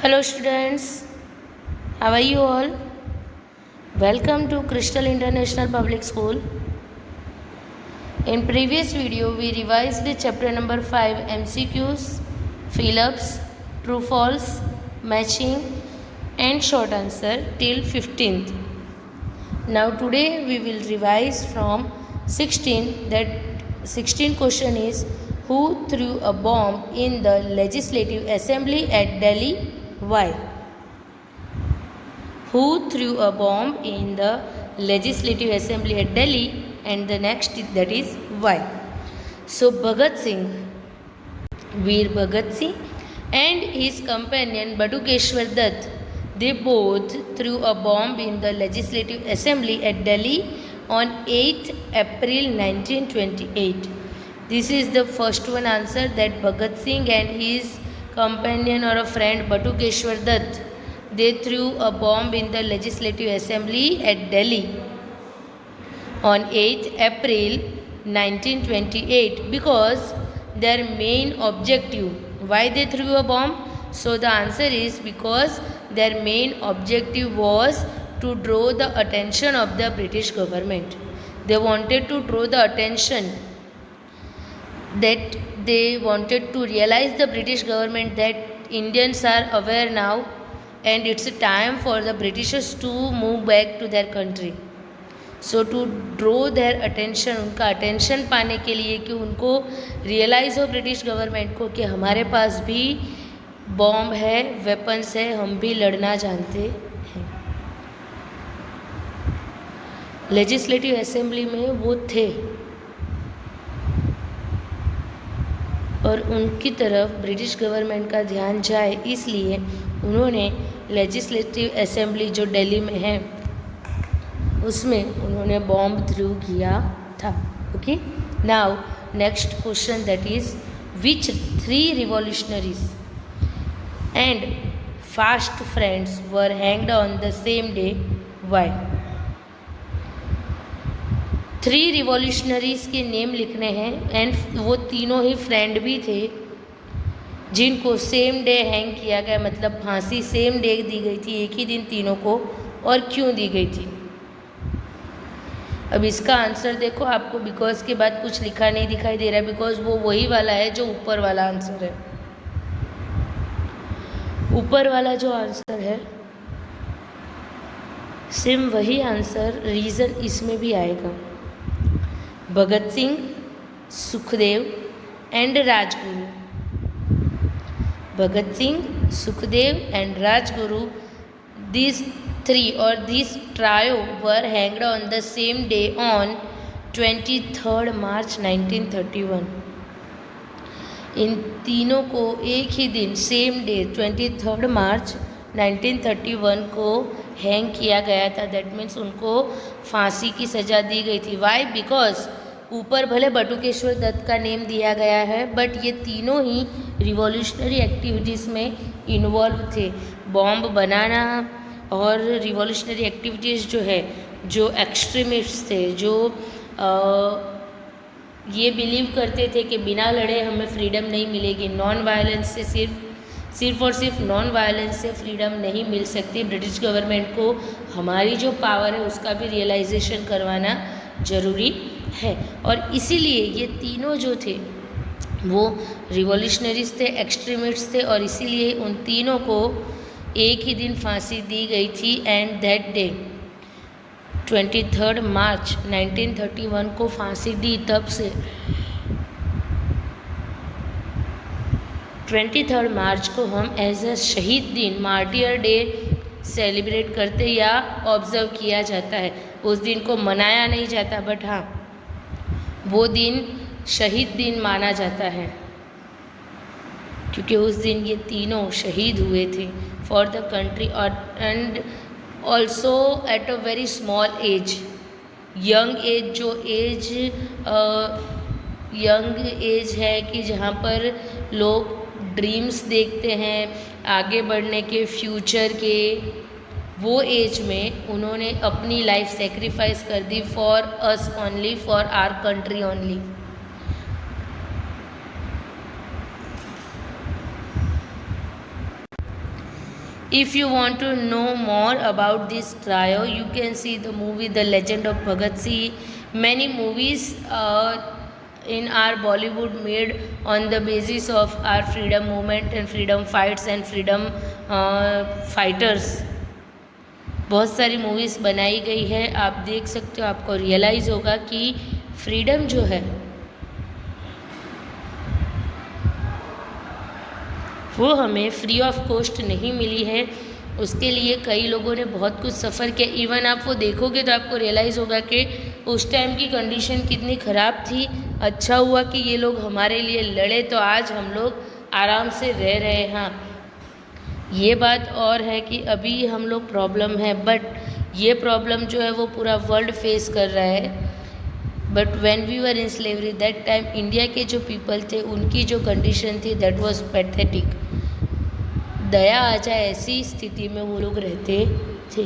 Hello students, how are you all? Welcome to Crystal International Public School. In previous video we revised chapter number 5 MCQs, fill-ups, true false, matching and short answer till 15th. Now today we will revise from 16. That 16 question is, who threw a bomb in the Legislative Assembly at Delhi? Why? Who threw a bomb in the Legislative Assembly at Delhi? And the next that is why. So Bhagat Singh, Veer Bhagat Singh and his companion Batukeshwar Dutt, they both threw a bomb in the Legislative Assembly at Delhi on 8th April 1928. This is the first one answer, that Bhagat Singh and his companion or a friend Batukeshwar Dutt, they threw a bomb in the Legislative Assembly at Delhi on 8th April 1928 because their main objective. Why they threw a bomb? So the answer is because their main objective was to draw the attention of the British government. They wanted to draw the attention, that they wanted to realize the British government that Indians are aware now and it's a time for the Britishers to move back to their country. So to draw their attention, उनका attention पाने के लिए कि उनको realise हो British government को कि हमारे पास भी बॉम्ब है, वेपन्स है, हम भी लड़ना जानते हैं. लेजिस्लेटिव असेंबली में वो थे और उनकी तरफ ब्रिटिश गवर्नमेंट का ध्यान जाए, इसलिए उन्होंने लेजिस्लेटिव असेंबली जो दिल्ली में है उसमें उन्होंने बॉम्ब थ्रू किया था. Okay, now next question, that is which 3 revolutionaries and fast friends were hanged on the same day? Why? 3 revolutionaries के नेम लिखने हैं एंड वो तीनों ही फ्रेंड भी थे जिनको सेम डे हैंग किया गया, मतलब फांसी सेम डे दी गई थी, एक ही दिन तीनों को. और क्यों दी गई थी? अब इसका आंसर देखो, आपको बिकॉज के बाद कुछ लिखा नहीं दिखाई दे रहा है, बिकॉज वो वही वाला है जो ऊपर वाला आंसर है. ऊपर वाला जो आंसर है सेम वही आंसर, रीज़न इसमें भी आएगा. Bhagat Singh, Sukhdev and Rajguru. Bhagat Singh, Sukhdev and Rajguru, these 3 or these trio were hanged on the same day on 23rd March 1931. इन तीनों को एक ही दिन सेम डे 23rd मार्च 1931 को हैंग किया गया था. दैट मीन्स उनको फांसी की सज़ा दी गई थी. वाई? बिकॉज ऊपर भले बटुकेश्वर दत्त का नेम दिया गया है बट ये तीनों ही रिवॉल्यूशनरी एक्टिविटीज़ में इन्वॉल्व थे. बॉम्ब बनाना और रिवॉल्यूशनरी एक्टिविटीज़ जो है, जो एक्सट्रीमिस्ट थे, जो ये बिलीव करते थे कि बिना लड़े हमें फ्रीडम नहीं मिलेगी, नॉन वायलेंस से सिर्फ और सिर्फ नॉन वायलेंस से फ्रीडम नहीं मिल सकती. ब्रिटिश गवर्नमेंट को हमारी जो पावर है उसका भी रियलाइजेशन करवाना ज़रूरी है. और इसीलिए ये तीनों जो थे वो रिवॉल्यूशनरीज थे, एक्सट्रीमिस्ट थे, और इसीलिए उन तीनों को एक ही दिन फांसी दी गई थी. एंड दैट डे 23rd मार्च 1931 को फांसी दी. तब से 23rd मार्च को हम एज अ शहीद दिन, मार्टियर डे सेलिब्रेट करते या ऑब्ज़र्व किया जाता है. उस दिन को मनाया नहीं जाता बट हाँ, वो दिन शहीद दिन माना जाता है क्योंकि उस दिन ये तीनों शहीद हुए थे फॉर द कंट्री. और and also at a very small age, young age, जो एज यंग एज है कि जहाँ पर लोग ड्रीम्स देखते हैं आगे बढ़ने के, फ्यूचर के, वो एज में उन्होंने अपनी लाइफ सेक्रीफाइस कर दी for us only, for our country only. If you want to know more about this trio, you can see the movie The Legend of Bhagat Singh. Many movies in our Bollywood made on the basis of our freedom movement and freedom fights and freedom fighters. बहुत सारी movies बनाई गई है, आप देख सकते हो, आपको रियलाइज़ होगा कि फ्रीडम जो है वो हमें फ्री ऑफ कॉस्ट नहीं मिली है, उसके लिए कई लोगों ने बहुत कुछ सफ़र किया। इवन आप वो देखोगे तो आपको रियलाइज़ होगा कि उस टाइम की कंडीशन कितनी ख़राब थी। अच्छा हुआ कि ये लोग हमारे लिए लड़े तो आज हम लोग आराम से रह रहे हैं। ये बात और है कि अभी हम लोग प्रॉब्लम है, बट ये प्रॉब्लम जो है वो पूरा वर्ल्ड फेस कर रहा है। But when we were in slavery that time India के जो पीपल थे उनकी जो कंडीशन थी दैट वाज पैथेटिक। दया आ जाए ऐसी स्थिति में वो लोग रहते थे।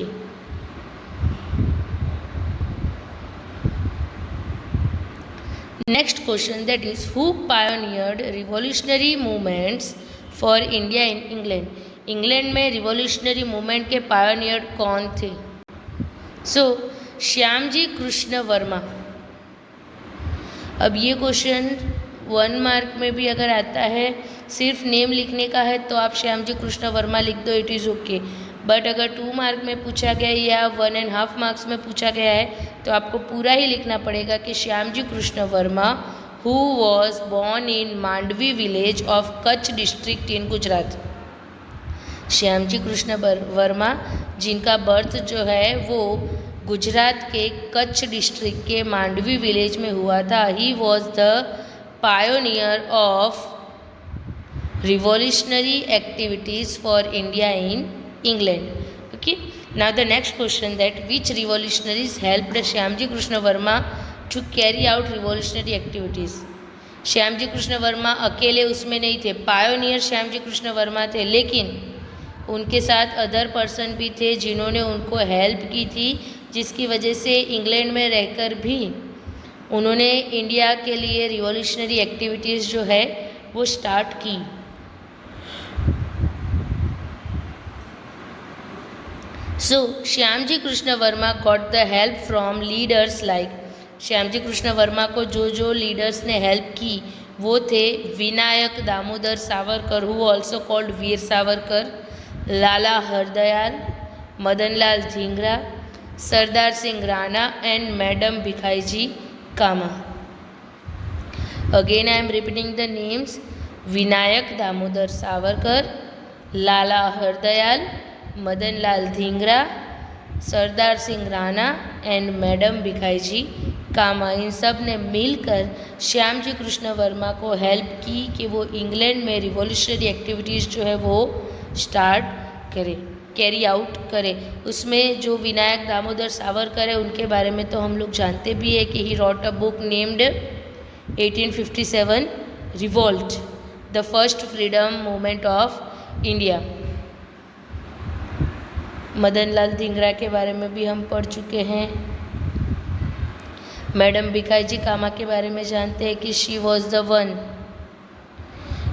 Next question that is who pioneered revolutionary movements for India in England. England में रिवॉल्यूशनरी मूवमेंट के पायोनियर कौन थे? सो श्यामजी कृष्ण वर्मा। अब ये क्वेश्चन 1 मार्क में भी अगर आता है, सिर्फ नेम लिखने का है तो आप श्यामजी कृष्ण वर्मा लिख दो, इट इज़ ओके। बट अगर 2 मार्क में पूछा गया या 1.5 मार्क्स में पूछा गया है तो आपको पूरा ही लिखना पड़ेगा कि Shyamji Krishna Varma who was born in Mandvi village of Kutch district in Gujarat. Shyamji Krishna Varma जिनका बर्थ जो है वो गुजरात के कच्छ डिस्ट्रिक्ट के मांडवी विलेज में हुआ था। He was the pioneer of revolutionary activities for India in England. Okay, now the next question that which revolutionaries helped Shyamji Krishna Varma to carry out revolutionary activities. Shyamji Krishna Verma अकेले उसमें नहीं थे, पायोनियर श्यामजी कृष्ण वर्मा थे, लेकिन उनके साथ अदर पर्सन भी थे जिन्होंने उनको हेल्प की थी, जिसकी वजह से इंग्लैंड में रहकर भी उन्होंने इंडिया के लिए रिवॉल्यूशनरी एक्टिविटीज़ जो है वो स्टार्ट की। So, Shyamji Krishna Verma got the help from leaders like, Shyamji Krishna Verma को जो जो लीडर्स ने हेल्प की वो थे Vinayak Damodar Savarkar who also called Veer Savarkar, Lala Hardayal, Madanlal Dhingra, Sardar Singh Rana and madam Bhikaiji Cama. Again I am repeating the names, Vinayak Damodar Savarkar, Lala Hardayal, Madanlal Dhingra, Sardar Singh Rana and madam Bhikaiji Cama. इन सब ने मिलकर श्यामजी कृष्ण वर्मा को हेल्प की कि वो इंग्लैंड में रिवॉल्यूशनरी एक्टिविटीज़ जो है वो स्टार्ट करे, कैरी आउट करे। उसमें जो विनायक दामोदर सावरकर है उनके बारे में तो हम लोग जानते भी है कि he wrote a book named 1857 revolt, the first freedom movement of India. Madanlal Dhingra के बारे में भी हम पढ़ चुके हैं। मैडम भिखाईजी कामा के बारे में जानते हैं कि शी वॉज द वन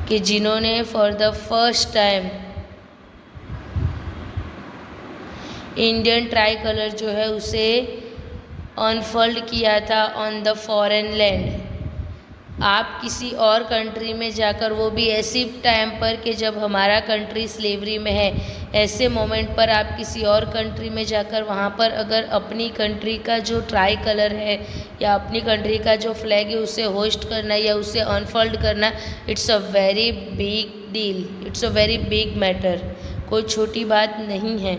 कि जिन्होंने for the first time Indian try colour जो है उसे अनफोल्ड किया था ऑन द फॉरेन लैंड। आप किसी और कंट्री में जाकर, वो भी ऐसी टाइम पर कि जब हमारा कंट्री स्लेवरी में है, ऐसे मोमेंट पर आप किसी और कंट्री में जाकर वहाँ पर अगर अपनी कंट्री का जो ट्राई कलर है या अपनी कंट्री का जो फ्लैग है उसे होस्ट करना या उसे अनफोल्ड करना, it's a very big deal, it's a very big matter, कोई छोटी बात नहीं है।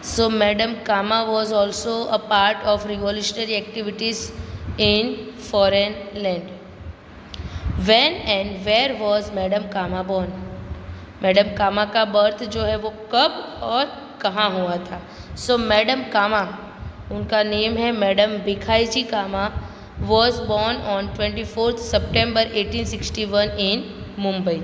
So Madam Kama was also a part of revolutionary activities in foreign land. When and where was Madam Kama born? Madam Cama का birth जो है वो कब और कहाँ हुआ था? सो मैडम कामा, उनका नेम है madam Bhikaiji Cama, was born on 24 September 1861 in Mumbai.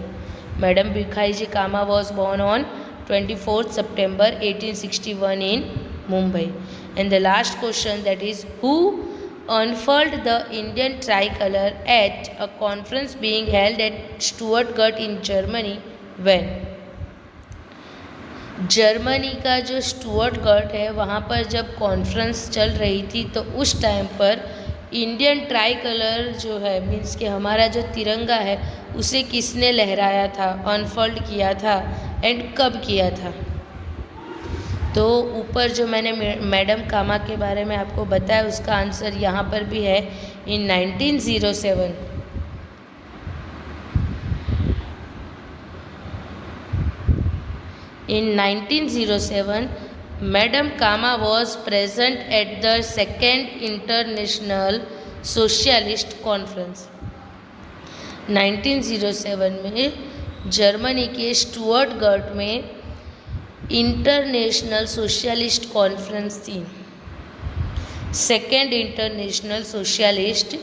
Madam Bhikaiji Cama was born on 24th September 1861 in Mumbai. And the last question that is who unfurled the Indian tricolor at a conference being held at Stuttgart in Germany when? Germany का जो स्टुअर्टगर्ट है वहाँ पर जब conference चल रही थी तो उस टाइम पर इंडियन ट्राई कलर जो है मीन्स कि हमारा जो तिरंगा है उसे किसने लहराया था, अनफोल्ड किया था एंड कब किया था? तो ऊपर जो मैंने मैडम कामा के बारे में आपको बताया उसका आंसर यहाँ पर भी है इन 1907। In 1907, Madam Kama was present at the Second International Socialist Conference. 1907 में जर्मनी के स्टुअर्टगर्ट में इंटरनेशनल सोशलिस्ट कॉन्फ्रेंस थी, second international socialist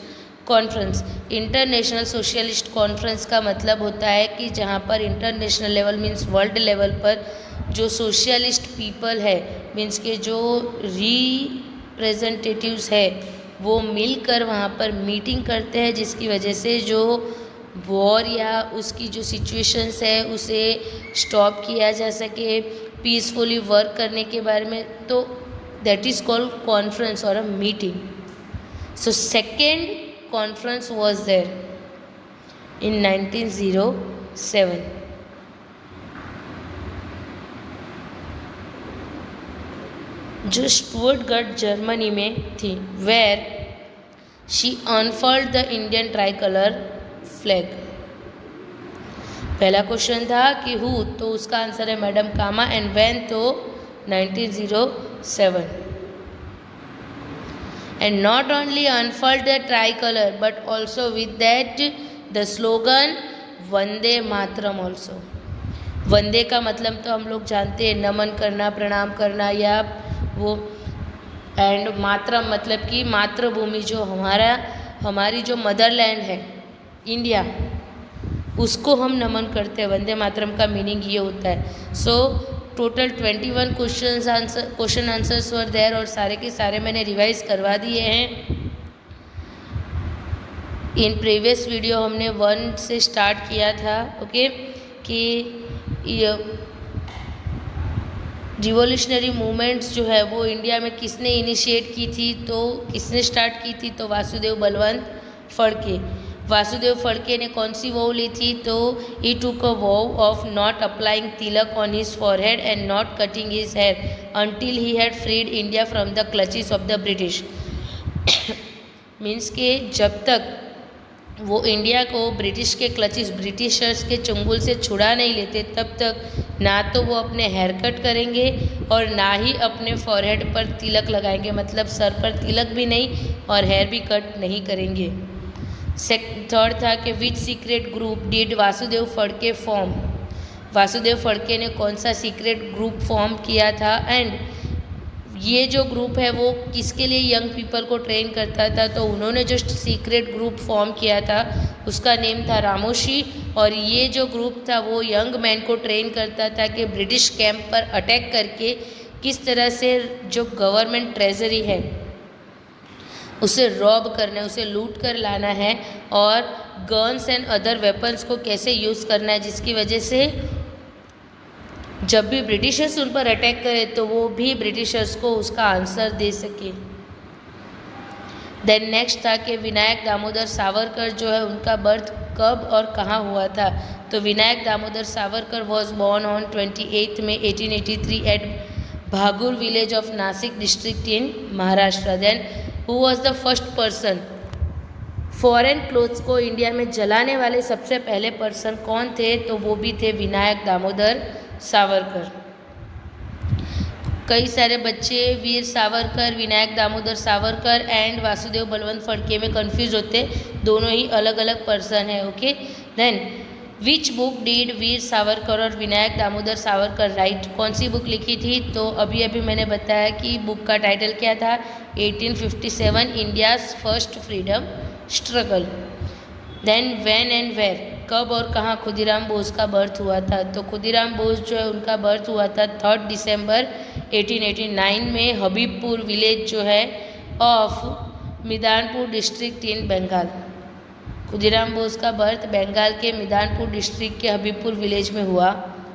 conference. International socialist conference का मतलब होता है कि जहाँ पर international level means world level पर जो सोशलिस्ट पीपल है मीन्स के जो रिप्रेजेंटेटिव्स है वो मिलकर वहाँ पर मीटिंग करते हैं, जिसकी वजह से जो वॉर या उसकी जो सिचुएशंस है उसे स्टॉप किया जा सके, पीसफुली वर्क करने के बारे में, तो दैट इज़ कॉल्ड कॉन्फ्रेंस और a meeting. So second conference was there in 1907. जो स्टुअर्टगर्ट जर्मनी में थी, where she unfurled the Indian tricolor flag। पहला क्वेश्चन था कि हु, तो उसका आंसर है मैडम कामा, एंड व्हेन तो 1907। And not only unfurled the tricolor but also with that the slogan Vande Mataram also। वंदे का मतलब तो हम लोग जानते हैं नमन करना, प्रणाम करना या वो, एंड मातरम मतलब कि मातृभूमि जो हमारी जो मदरलैंड है इंडिया, उसको हम नमन करते हैं। वंदे मातरम का मीनिंग ये होता है। So total 21 question answers were there और सारे के सारे मैंने रिवाइज करवा दिए हैं। इन प्रीवियस वीडियो हमने 1 से स्टार्ट किया था, ओके, कि रिवॉल्यूशनरी मूवमेंट्स जो है वो इंडिया में किसने इनिशिएट की थी, तो किसने स्टार्ट की थी, तो वासुदेव बलवंत फड़के। वासुदेव फड़के ने कौन सी वॉव ली थी, तो he took a vow of not applying tilak on his forehead and not cutting his hair until he had freed India from the clutches of the British. Means के जब तक वो इंडिया को ब्रिटिश के क्लचेस, ब्रिटिशर्स के चंगुल से छुड़ा नहीं लेते, तब तक ना तो वो अपने हेयर कट करेंगे और ना ही अपने फॉरहेड पर तिलक लगाएंगे, मतलब सर पर तिलक भी नहीं और हेयर भी कट नहीं करेंगे। थर्ड था कि which secret group did Vasudev Phadke form. Vasudev Phadke ने कौन सा सीक्रेट ग्रुप फॉर्म किया था, एंड ये जो ग्रुप है वो किसके लिए यंग पीपल को ट्रेन करता था, तो उन्होंने जो सीक्रेट ग्रुप फॉर्म किया था उसका नेम था रामोशी, और ये जो ग्रुप था वो यंग मैन को ट्रेन करता था कि ब्रिटिश कैंप पर अटैक करके किस तरह से जो गवर्नमेंट ट्रेजरी है उसे रॉब करना है, उसे लूट कर लाना है, और गन्स एंड अदर वेपन्स को कैसे यूज़ करना है, जिसकी वजह से जब भी ब्रिटिशर्स उन पर अटैक करें तो वो भी ब्रिटिशर्स को उसका आंसर दे सके। देन नेक्स्ट था कि विनायक दामोदर सावरकर जो है उनका बर्थ कब और कहाँ हुआ था, तो Vinayak Damodar Savarkar was born on 28 May 1883 at Bhagur village of Nashik district in Maharashtra. Then who was the first person, foreign clothes को इंडिया में जलाने वाले सबसे पहले पर्सन कौन थे, तो वो भी थे विनायक दामोदर सावरकर। कई सारे बच्चे वीर सावरकर, विनायक दामोदर सावरकर एंड वासुदेव बलवंत फड़के में कंफ्यूज होते, दोनों ही अलग अलग पर्सन है, okay. Then which book did Veer Savarkar और विनायक दामोदर सावरकर राइट, कौन सी बुक लिखी थी, तो अभी अभी मैंने बताया कि बुक का टाइटल क्या था, 1857 India's first freedom struggle. Then when and where, कब और कहाँ खुदीराम बोस का बर्थ हुआ था, तो खुदीराम बोस जो है उनका बर्थ हुआ था 3 दिसंबर 1889 में हबीबपुर विलेज जो है of Midnapore district in Bengal. Khudiram Bose का बर्थ बंगाल के मिदानपुर डिस्ट्रिक्ट के हबीबपुर विलेज में हुआ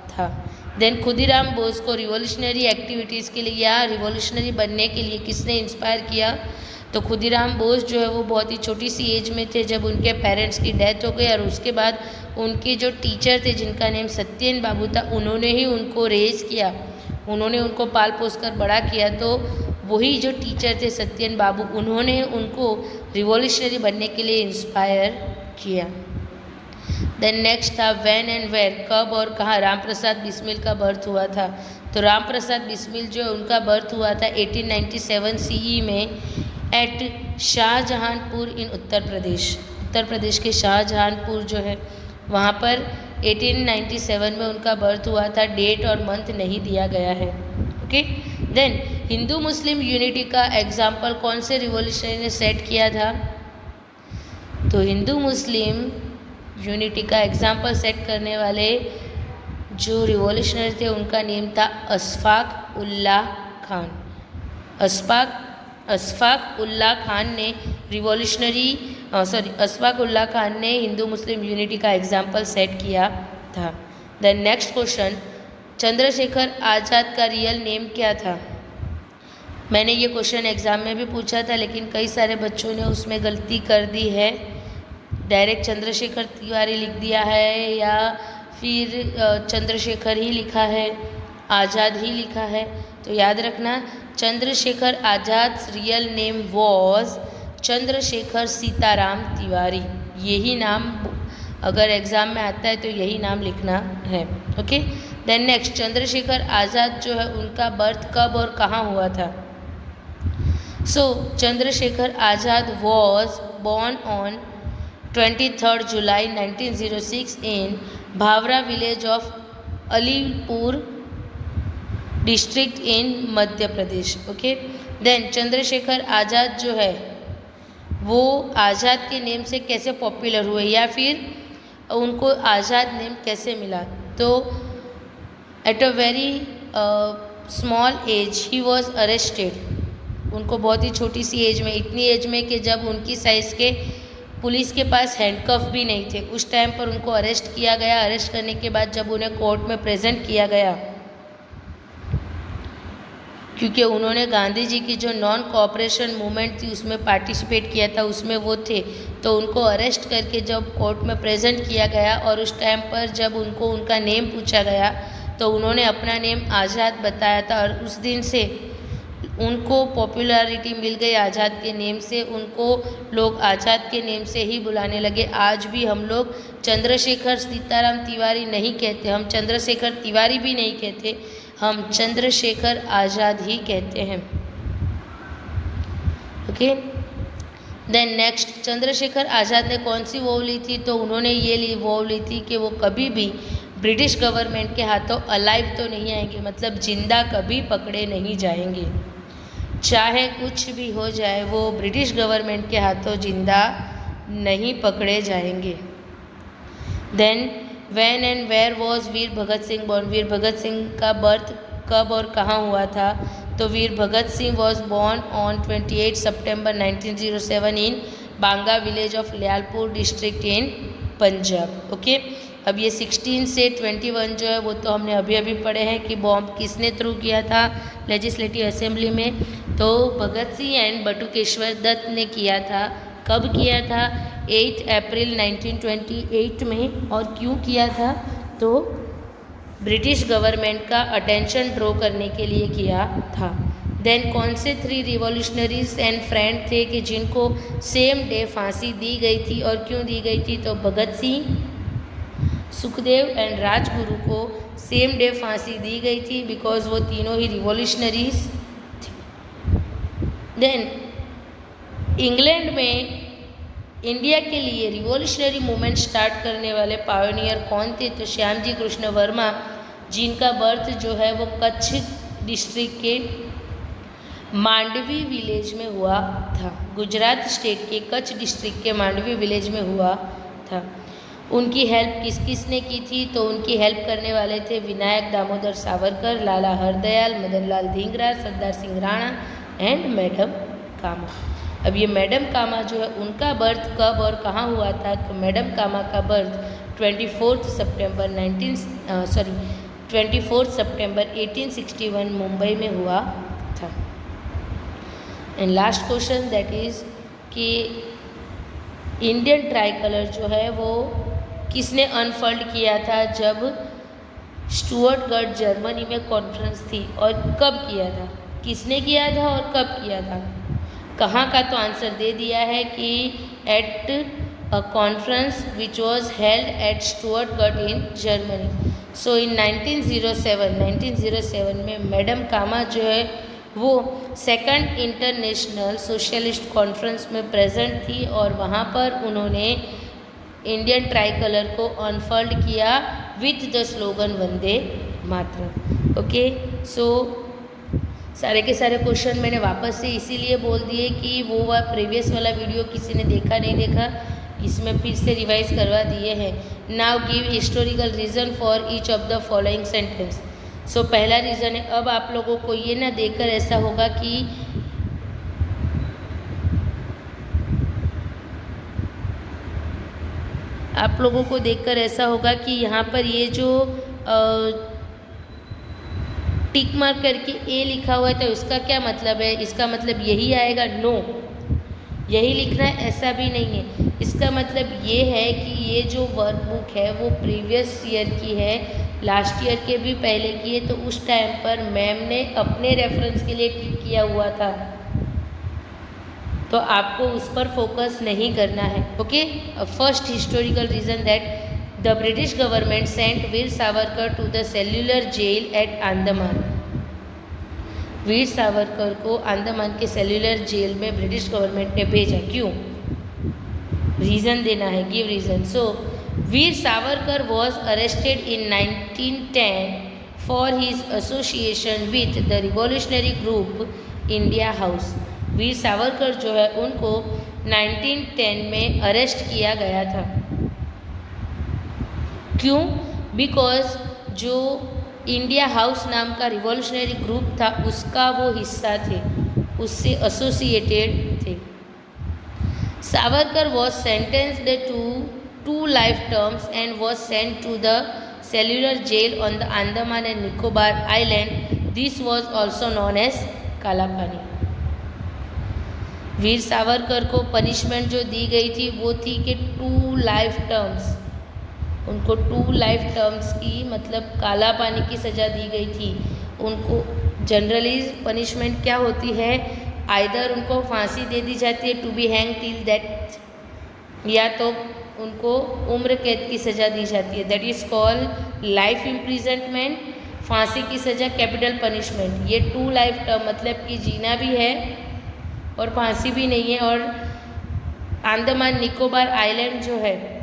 था। देन खुदीराम बोस को रिवॉल्यूशनरी एक्टिविटीज़ के लिए या रिवॉल्यूशनरी बनने के लिए किसने इंस्पायर किया? तो खुदीराम बोस जो है वो बहुत ही छोटी सी एज में थे जब उनके पेरेंट्स की डेथ हो गई, और उसके बाद उनके जो टीचर थे जिनका नेम सत्येन बाबू था, उन्होंने ही उनको रेज किया, उन्होंने उनको पाल पोस कर बड़ा किया। तो वही जो टीचर थे सत्येन बाबू, उन्होंने उनको रिवॉल्यूशनरी बनने के लिए इंस्पायर किया। देन नेक्स्ट था व्हेन एंड वेयर, कब और कहाँ राम प्रसाद बिस्मिल का बर्थ हुआ था? तो राम प्रसाद बिस्मिल जो है उनका बर्थ हुआ था 1897 CE में एट शाहजहानपुर इन उत्तर प्रदेश। उत्तर प्रदेश के शाहजहानपुर जो है वहाँ पर 1897 में उनका बर्थ हुआ था। डेट और मंथ नहीं दिया गया है। Okay. Then Hindu Muslim unity का एग्जाम्पल कौन से रिवॉल्यूशनरी ने सेट किया था? तो हिंदू मुस्लिम यूनिटी का एग्जाम्पल सेट करने वाले जो रिवॉल्यूशनरी थे उनका नेम था अशफाक उल्लाह खान। अशफाक उल्लाह खान ने अशफाक उल्लाह खान ने हिंदू मुस्लिम यूनिटी का एग्जाम्पल सेट किया था। The next question, Chandrashekhar Azad का रियल नेम क्या था? मैंने ये क्वेश्चन एग्ज़ाम में भी पूछा था, लेकिन कई सारे बच्चों ने उसमें गलती कर दी है, डायरेक्ट चंद्रशेखर तिवारी लिख दिया है या फिर चंद्रशेखर ही लिखा है, आज़ाद ही लिखा है। तो याद रखना, Chandrashekhar Azad real name was Chandrashekhar Sitaram Tiwari. यही नाम अगर एग्ज़ाम में आता है तो यही नाम लिखना है। Okay. Then next, Chandrashekhar Azad जो है उनका बर्थ कब और कहाँ हुआ था? So Chandrashekhar Azad was born on 23rd July 1906 in Bhavra village of Alipur district in Madhya Pradesh. Okay. Then Chandrashekhar Azad जो है वो आज़ाद के नेम से कैसे पॉपुलर हुए या फिर उनको आज़ाद नेम कैसे मिला? तो at a very small age he was arrested. उनको बहुत ही छोटी सी एज में, इतनी एज में कि जब उनकी साइज़ के पुलिस के पास हैंडकफ भी नहीं थे, उस टाइम पर उनको अरेस्ट किया गया। अरेस्ट करने के बाद जब उन्हें कोर्ट में प्रेजेंट किया गया, क्योंकि उन्होंने गांधी जी की जो नॉन कोऑपरेशन मूवमेंट थी उसमें पार्टिसिपेट किया था, उसमें वो थे, तो उनको अरेस्ट करके जब कोर्ट में प्रेजेंट किया गया और उस टाइम पर जब उनको उनका नेम पूछा गया तो उन्होंने अपना नेम आज़ाद बताया था, और उस दिन से उनको पॉपुलैरिटी मिल गई आज़ाद के नेम से। उनको लोग आज़ाद के नेम से ही बुलाने लगे। आज भी हम लोग चंद्रशेखर सीताराम तिवारी नहीं कहते, हम चंद्रशेखर तिवारी भी नहीं कहते, हम चंद्रशेखर आज़ाद ही कहते हैं। ओके। देन नेक्स्ट, चंद्रशेखर आज़ाद ने कौन सी वॉव ली थी? तो उन्होंने ये वॉव ली थी कि वो कभी भी ब्रिटिश गवर्नमेंट के हाथों अलाइव तो नहीं आएंगे, मतलब जिंदा कभी पकड़े नहीं जाएंगे। चाहे कुछ भी हो जाए, वो ब्रिटिश गवर्नमेंट के हाथों जिंदा नहीं पकड़े जाएंगे। Then when and where was Veer Bhagat Singh born? Veer Bhagat Singh का बर्थ कब और कहाँ हुआ था? तो Veer Bhagat Singh was born on 28 September 1907 in Banga village of Lyallpur district in Punjab. Okay. अब ये 16 से 21 जो है वो तो हमने अभी अभी पढ़े हैं कि बॉम्ब किसने थ्रू किया था लेजिस्लेटिव असेंबली में? तो भगत सिंह एंड बटुकेश्वर दत्त ने किया था। कब किया था? 8 अप्रैल 1928 में। और क्यों किया था? तो ब्रिटिश गवर्नमेंट का अटेंशन ड्रॉ करने के लिए किया था। देन कौन से 3 रिवॉल्यूशनरीज एंड फ्रेंड थे कि जिनको सेम डे फांसी दी गई थी और क्यों दी गई थी? तो भगत सिंह, सुखदेव एंड राजगुरु को सेम डे फांसी दी गई थी बिकॉज वो तीनों ही रिवॉल्यूशनरीज थे। देन इंग्लैंड में इंडिया के लिए रिवॉल्यूशनरी मूवमेंट स्टार्ट करने वाले पायोनियर कौन थे? तो श्यामजी कृष्ण वर्मा, जिनका बर्थ जो है वो कच्छ डिस्ट्रिक्ट के मांडवी विलेज में हुआ था। गुजरात स्टेट के कच्छ डिस्ट्रिक्ट के मांडवी विलेज में हुआ था। उनकी हेल्प किस किस ने की थी? तो उनकी हेल्प करने वाले थे विनायक दामोदर सावरकर, लाला हरदयाल, मदन लाल धिंगरा, सरदार सिंह राणा एंड मैडम कामा। अब ये मैडम कामा जो है उनका बर्थ कब और कहाँ हुआ था, तो मैडम कामा का बर्थ 24 सितंबर 1861 मुंबई में हुआ था। And last question that is कि इंडियन ट्राई कलर जो है वो किसने अनफोल्ड किया था जब स्टुअर्टगर्ड जर्मनी में कॉन्फ्रेंस थी, और कब किया था, किसने किया था और कब किया था। कहाँ का, तो आंसर दे दिया है कि at a conference which was held at Stuttgart in Germany. So in 1907 में मैडम कामा जो है वो सेकंड इंटरनेशनल सोशलिस्ट कॉन्फ्रेंस में प्रेजेंट थी, और वहाँ पर उन्होंने इंडियन ट्राई कलर को अनफोल्ड किया with the slogan Vande Mataram. Okay, so सारे के सारे क्वेश्चन मैंने वापस से इसीलिए बोल दिए कि वो प्रीवियस वाला वीडियो किसी ने देखा नहीं देखा, इसमें फिर से रिवाइज करवा दिए हैं। Now give historical reason for each of the following sentence. So पहला रीज़न है, अब आप लोगों को ये ना देखकर ऐसा होगा कि आप लोगों को देखकर ऐसा होगा कि यहाँ पर ये जो टिक मार्क करके ए लिखा हुआ है तो इसका क्या मतलब है, इसका मतलब यही आएगा, नो यही लिखना है, ऐसा भी नहीं है। इसका मतलब ये है कि ये जो वर्कबुक है वो प्रीवियस ईयर की है, लास्ट ईयर के भी पहले की है, तो उस टाइम पर मैम ने अपने रेफरेंस के लिए टिक किया हुआ था, तो आपको उस पर फोकस नहीं करना है। Okay, first historical reason that the British government sent Veer Savarkar to the cellular jail at Andaman. Veer Savarkar को अंडमान के सेल्युलर जेल में ब्रिटिश गवर्नमेंट ने भेजा, क्यों, रीज़न देना है, give reason. So Veer Savarkar was arrested in 1910 for his association with the revolutionary group India house. Veer Savarkar जो है उनको 1910 में अरेस्ट किया गया था, क्यों, बिकॉज जो इंडिया हाउस नाम का रिवॉल्यूशनरी ग्रुप था उसका वो हिस्सा थे, उससे एसोसिएटेड थे। Savarkar was sentenced to 2 life terms and was sent to the cellular jail on the Andaman and Nicobar island. This was also known as Kalapani. Veer Savarkar को पनिशमेंट जो दी गई थी वो थी कि 2 लाइफ टर्म्स, उनको 2 लाइफ टर्म्स की मतलब काला पानी की सज़ा दी गई थी। उनको जनरली पनिशमेंट क्या होती है, आइदर उनको फांसी दे दी जाती है to be hang till death, या तो उनको उम्र कैद की सज़ा दी जाती है, that is called life imprisonment. फांसी की सज़ा कैपिटल पनिशमेंट। ये 2 लाइफ टर्म मतलब कि जीना भी है और फांसी भी नहीं है, और अंडमान निकोबार आइलैंड जो है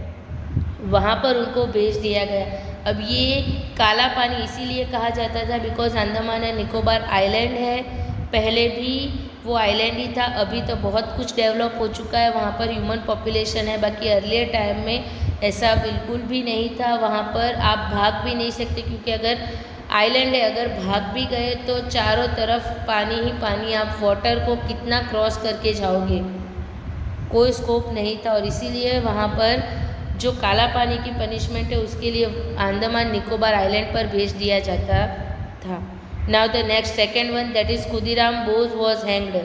वहाँ पर उनको भेज दिया गया। अब ये काला पानी इसीलिए कहा जाता था because Andaman and Nicobar island है, पहले भी वो आइलैंड ही था, अभी तो बहुत कुछ डेवलप हो चुका है, वहाँ पर ह्यूमन पॉपुलेशन है, बाकी अर्लियर टाइम में ऐसा बिल्कुल भी नहीं था। वहाँ पर आप भाग भी नहीं सकते क्योंकि अगर आइलैंड है, अगर भाग भी गए तो चारों तरफ पानी ही पानी, आप वाटर को कितना क्रॉस करके जाओगे, कोई स्कोप नहीं था, और इसीलिए वहाँ पर जो काला पानी की पनिशमेंट है उसके लिए अंडमान निकोबार आइलैंड पर भेज दिया जाता था। Now the next second one that is Khudiram Bose was hanged.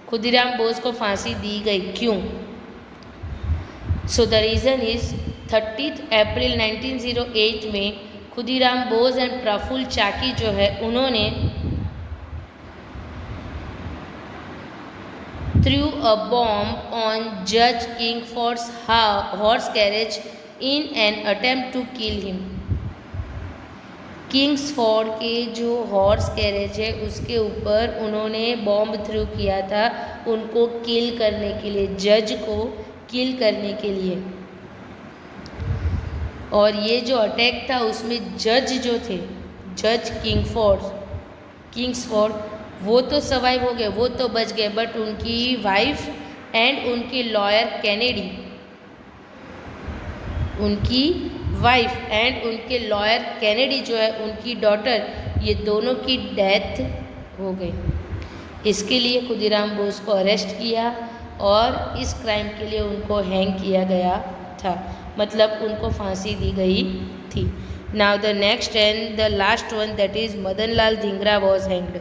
Khudiram Bose को फांसी दी गई, क्यों? सो द रीज़न इज़ 30 अप्रैल 1908 में खुदीराम बोस एंड प्रफुल्ल चाकी जो है उन्होंने threw a bomb on Judge Kingsford's horse carriage in an attempt to kill him. Kingsford के जो हॉर्स कैरेज है उसके ऊपर उन्होंने बॉम्ब थ्रू किया था उनको किल करने के लिए, जज को किल करने के लिए। और ये जो अटैक था उसमें जज जो थे, जज किंग्सफोर्ड वो तो सर्वाइव हो गए, वो तो बच गए, बट उनकी वाइफ एंड उनके लॉयर कैनेडी, उनकी वाइफ एंड उनके लॉयर कैनेडी जो है उनकी डॉटर, ये दोनों की डेथ हो गई। इसके लिए खुदीराम बोस को अरेस्ट किया और इस क्राइम के लिए उनको हैंग किया गया था, मतलब उनको फांसी दी गई थी। Now the next and the last one that is Madan Lal Dhingra was hanged.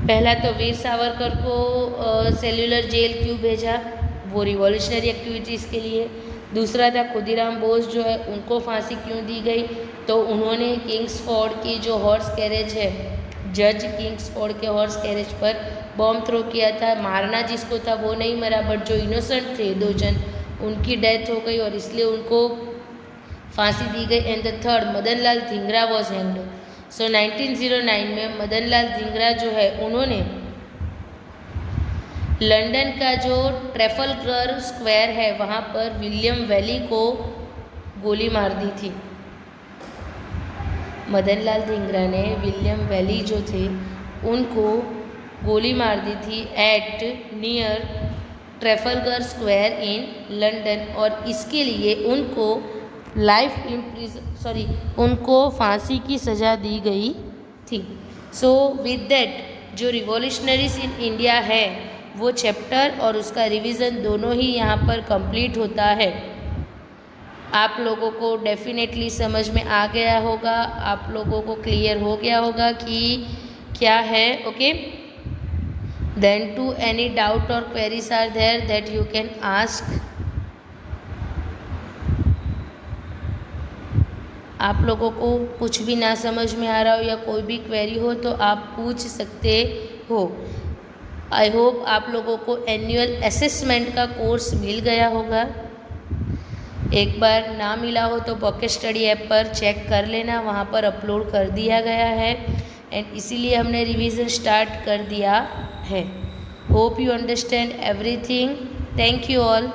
पहला तो वीर सावरकर को सेल्युलर जेल क्यों भेजा, वो रिवॉल्यूशनरी एक्टिविटीज़ के लिए। दूसरा था खुदीराम बोस जो है उनको फांसी क्यों दी गई, तो उन्होंने किंग्सफोर्ड की जो हॉर्स कैरेज है, जज किंग्सफोर्ड के हॉर्स कैरेज पर बॉम्ब थ्रो किया था। मारना जिसको था वो नहीं मरा, बट जो इनोसेंट थे 2 जन उनकी डेथ हो गई और इसलिए उनको फांसी दी गई। And the third Madan Lal Dhingra was hanged. So 1909 में मदन लाल धिंगरा जो है उन्होंने लंदन का जो ट्रेफलगर स्क्वायर है वहाँ पर विलियम वैली को गोली मार दी थी। मदन लाल धिंगरा ने विलियम वैली जो थे उनको गोली मार दी थी at near Trafalgar square in London, और इसके लिए उनको उनको फांसी की सज़ा दी गई थी। सो विद दैट जो रिवॉल्यूशनरीज इन इंडिया है वो चैप्टर और उसका रिवीजन दोनों ही यहाँ पर कंप्लीट होता है। आप लोगों को डेफिनेटली समझ में आ गया होगा, आप लोगों को क्लियर हो गया होगा कि क्या है। Okay, then to any doubt और queries are there that you can ask. आप लोगों को कुछ भी ना समझ में आ रहा हो या कोई भी क्वेरी हो तो आप पूछ सकते हो। आई होप आप लोगों को एनुअल असेसमेंट का कोर्स मिल गया होगा। एक बार ना मिला हो तो पॉकेट स्टडी ऐप पर चेक कर लेना, वहाँ पर अपलोड कर दिया गया है एंड इसीलिए हमने रिवीजन स्टार्ट कर दिया है। Hope you understand everything. Thank you all.